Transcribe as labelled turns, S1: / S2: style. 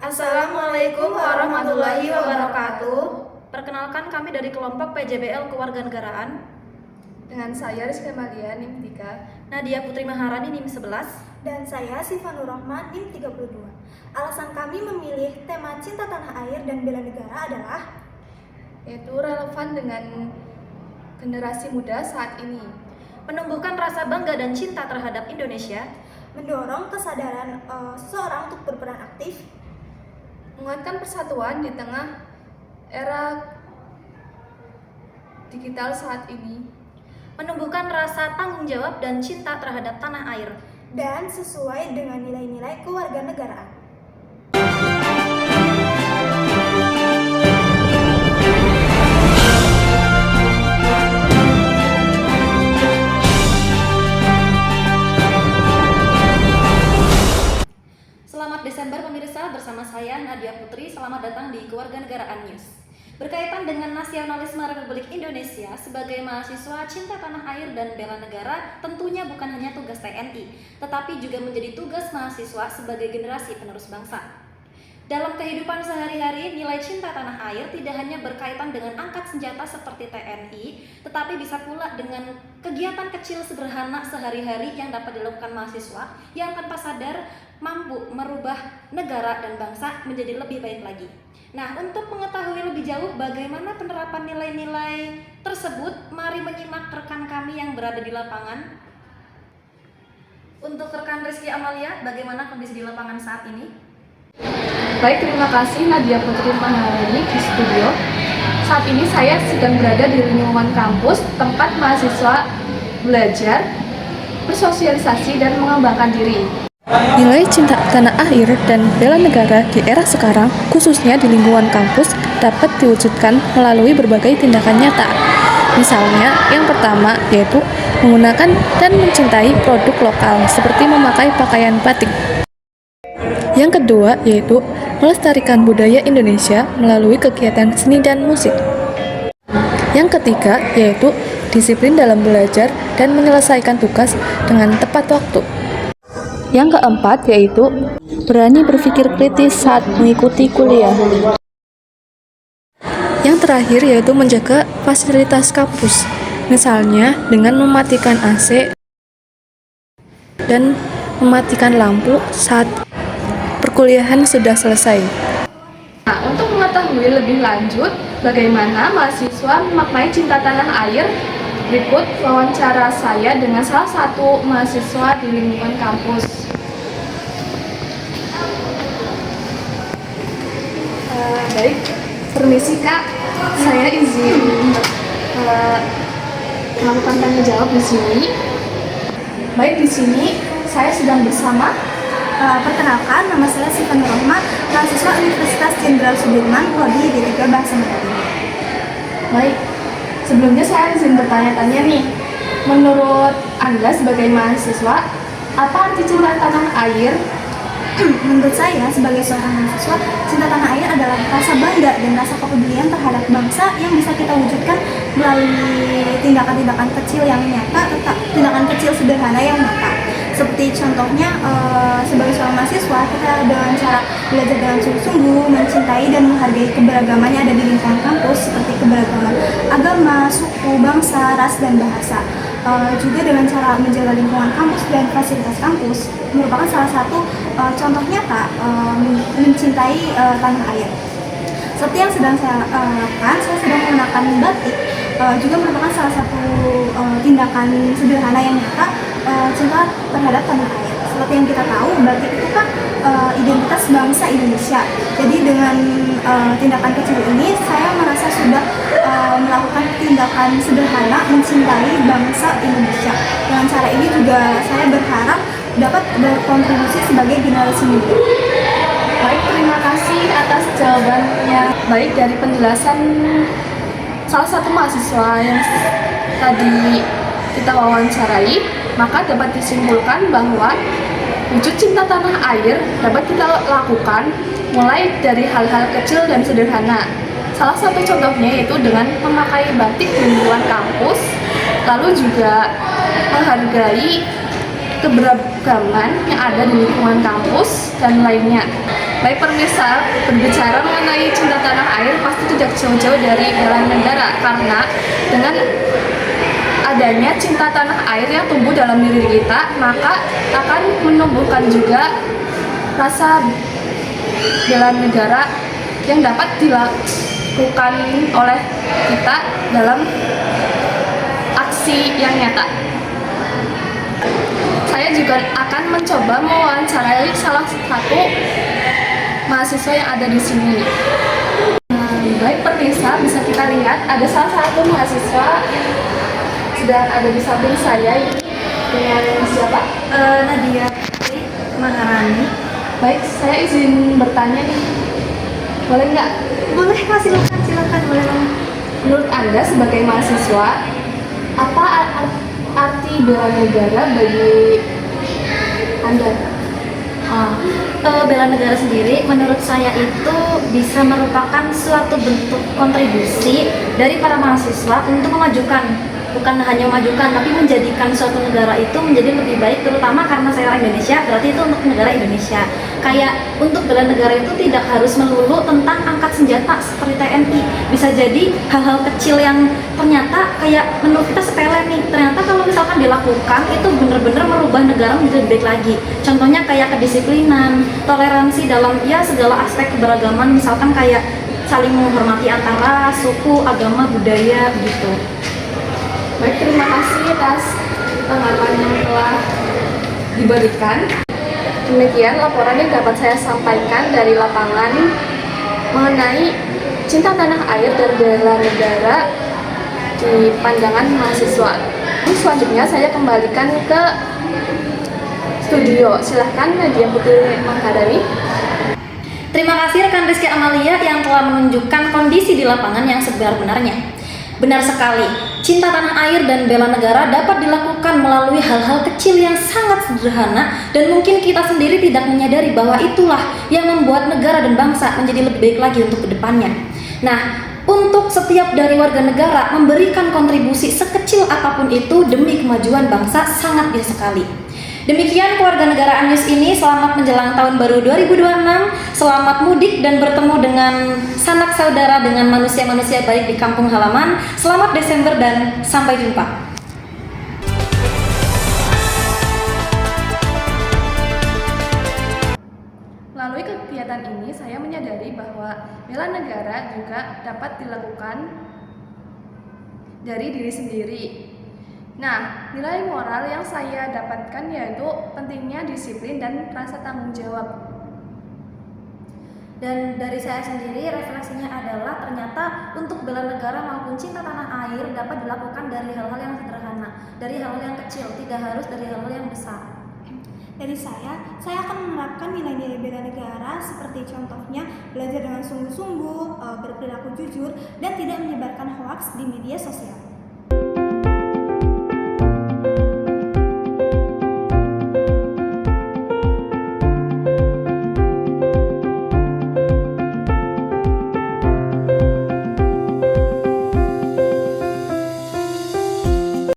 S1: Assalamualaikum warahmatullahi wabarakatuh.
S2: Perkenalkan, kami dari kelompok PJBL Kewarganegaraan.
S1: Dengan saya Rizky Amalia, NIM 3.
S2: Nadia Putri Maharani, NIM 11.
S3: Dan saya Sifanur Rahman, NIM 32. Alasan kami memilih tema cinta tanah air dan bela negara adalah
S1: yaitu relevan dengan generasi muda saat ini,
S2: menumbuhkan rasa bangga dan cinta terhadap Indonesia,
S3: mendorong kesadaran seseorang untuk berperan aktif,
S1: menguatkan persatuan di tengah era digital saat ini,
S2: menumbuhkan rasa tanggung jawab dan cinta terhadap tanah air,
S3: dan sesuai dengan nilai-nilai kewarganegaraan.
S2: Selamat Desember pemirsa, bersama saya Nadia Putri. Selamat datang di Kewarganegaraan News. Berkaitan dengan nasionalisme Republik Indonesia, sebagai mahasiswa cinta tanah air dan bela negara, tentunya bukan hanya tugas TNI, tetapi juga menjadi tugas mahasiswa sebagai generasi penerus bangsa. Dalam kehidupan sehari-hari, nilai cinta tanah air tidak hanya berkaitan dengan angkat senjata seperti TNI, tetapi bisa pula dengan kegiatan kecil sederhana sehari-hari yang dapat dilakukan mahasiswa yang tanpa sadar mampu merubah negara dan bangsa menjadi lebih baik lagi. Nah, untuk mengetahui lebih jauh bagaimana penerapan nilai-nilai tersebut, mari menyimak rekan kami yang berada di lapangan. Untuk rekan Rizky Amalia, bagaimana kondisi di lapangan saat ini?
S1: Baik, terima kasih Nadia Putri Maharani di studio. Saat ini saya sedang berada di lingkungan kampus, tempat mahasiswa belajar, bersosialisasi, dan mengembangkan diri.
S4: Nilai cinta tanah air dan bela negara di era sekarang, khususnya di lingkungan kampus, dapat diwujudkan melalui berbagai tindakan nyata. Misalnya, yang pertama yaitu menggunakan dan mencintai produk lokal seperti memakai pakaian batik. Yang kedua yaitu melestarikan budaya Indonesia melalui kegiatan seni dan musik. Yang ketiga yaitu disiplin dalam belajar dan menyelesaikan tugas dengan tepat waktu. Yang keempat yaitu berani berpikir kritis saat mengikuti kuliah. Yang terakhir yaitu menjaga fasilitas kampus, misalnya dengan mematikan AC dan mematikan lampu saat perkuliahan sudah selesai.
S1: Nah, untuk mengetahui lebih lanjut bagaimana mahasiswa memaknai cinta tanah air, berikut wawancara saya dengan salah satu mahasiswa di lingkungan kampus. Baik, permisi Kak, saya izin melakukan tanya jawab di sini. Baik, di sini saya sedang bersama.
S3: Perkenalkan, nama saya Sifanur Rahman, mahasiswa Universitas Jenderal Sudirman, Prodi D3 Bahasa Mandarin.
S1: Baik, sebelumnya saya izin bertanya-tanya nih. Menurut Anda sebagai mahasiswa, apa arti cinta tanah air?
S3: Menurut saya, sebagai seorang mahasiswa, cinta tanah air adalah rasa bangga dan rasa kepedulian terhadap bangsa yang bisa kita wujudkan melalui tindakan-tindakan kecil yang nyata, tindakan kecil sederhana yang nyata. Seperti contohnya, sebagai seorang mahasiswa, kita dengan cara belajar dengan sungguh-sungguh, mencintai dan menghargai keberagaman yang ada di lingkungan kampus, seperti keberagaman agama, suku, bangsa, ras, dan bahasa. Juga dengan cara menjaga lingkungan kampus dan fasilitas kampus merupakan salah satu contoh nyata mencintai tanah air. Seperti yang sedang saya lakukan, saya sedang mengenakan batik, juga merupakan salah satu tindakan sederhana yang nyata cinta terhadap tanah air. Seperti yang kita tahu, batik itu kan identitas bangsa Indonesia. Jadi dengan tindakan kecil ini, saya merasa sudah melakukan tindakan sederhana mencintai bangsa Indonesia. Dengan cara ini juga saya berharap dapat berkontribusi sebagai generasi muda.
S1: Baik, terima kasih atas jawabannya. Baik, dari penjelasan salah satu mahasiswa yang tadi kita wawancarai, maka dapat disimpulkan bahwa wujud cinta tanah air dapat kita lakukan mulai dari hal-hal kecil dan sederhana. Salah satu contohnya yaitu dengan memakai batik di lingkungan kampus, lalu juga menghargai keberagaman yang ada di lingkungan kampus dan lainnya. Baik pemirsa, berbicara mengenai cinta tanah air pasti tidak jauh-jauh dari bela negara, karena dengan adanya cinta tanah air yang tumbuh dalam diri kita, maka akan menumbuhkan juga rasa bela negara yang dapat dilakukan oleh kita dalam aksi yang nyata. Saya juga akan mencoba mewawancarai salah satu mahasiswa yang ada di sini. Baik pemirsa, bisa kita lihat ada salah satu mahasiswa sedang ada di samping saya. Ini dengan siapa?
S3: Nadia Putri Maharani.
S1: Baik, saya izin bertanya nih. Boleh nggak?
S3: Boleh Kak, silakan boleh banget.
S1: Menurut Anda sebagai mahasiswa, apa arti bela negara bagi Anda?
S2: Bela negara sendiri menurut saya itu bisa merupakan suatu bentuk kontribusi dari para mahasiswa untuk memajukan, bukan hanya memajukan tapi menjadikan suatu negara itu menjadi lebih baik, terutama karena saya orang Indonesia, berarti itu untuk negara Indonesia. Kayak untuk bela negara itu tidak harus melulu tentang angkat senjata seperti TNI, bisa jadi hal-hal kecil yang ternyata kayak menurut kita sepele nih, ternyata kalau misalkan dilakukan itu benar-benar merubah negara menjadi lebih baik lagi. Contohnya kayak kedisiplinan, toleransi dalam ya segala aspek keberagaman, misalkan kayak saling menghormati antara suku, agama, budaya gitu.
S1: Baik, terima kasih atas tanggapan yang telah diberikan. Demikian laporan yang dapat saya sampaikan dari lapangan mengenai cinta tanah air dan bela negara di pandangan mahasiswa. Selanjutnya saya kembalikan ke studio. Silahkan Nadia Putri Maharani.
S2: Terima kasih rekan Rizky Amalia yang telah menunjukkan kondisi di lapangan yang sebenar-benarnya. Benar sekali, cinta tanah air dan bela negara dapat dilakukan melalui hal-hal kecil yang sangat sederhana dan mungkin kita sendiri tidak menyadari bahwa itulah yang membuat negara dan bangsa menjadi lebih baik lagi untuk kedepannya. Nah, untuk setiap dari warga negara memberikan kontribusi sekecil apapun itu demi kemajuan bangsa sangat biasa sekali. Demikian kewarganegaraan news ini, selamat menjelang tahun baru 2026, selamat mudik dan bertemu dengan sanak saudara dengan manusia-manusia baik di kampung halaman. Selamat Desember dan sampai jumpa.
S1: Melalui kegiatan ini saya menyadari bahwa bela negara juga dapat dilakukan dari diri sendiri. Nah, nilai moral yang saya dapatkan yaitu pentingnya disiplin dan rasa tanggung jawab.
S2: Dan dari saya sendiri refleksinya adalah ternyata untuk bela negara maupun cinta tanah air dapat dilakukan dari hal-hal yang sederhana, dari hal-hal yang kecil, tidak harus dari hal-hal yang besar.
S3: Dari saya akan menerapkan nilai-nilai bela negara seperti contohnya belajar dengan sungguh-sungguh, berperilaku jujur, dan tidak menyebarkan hoaks di media sosial.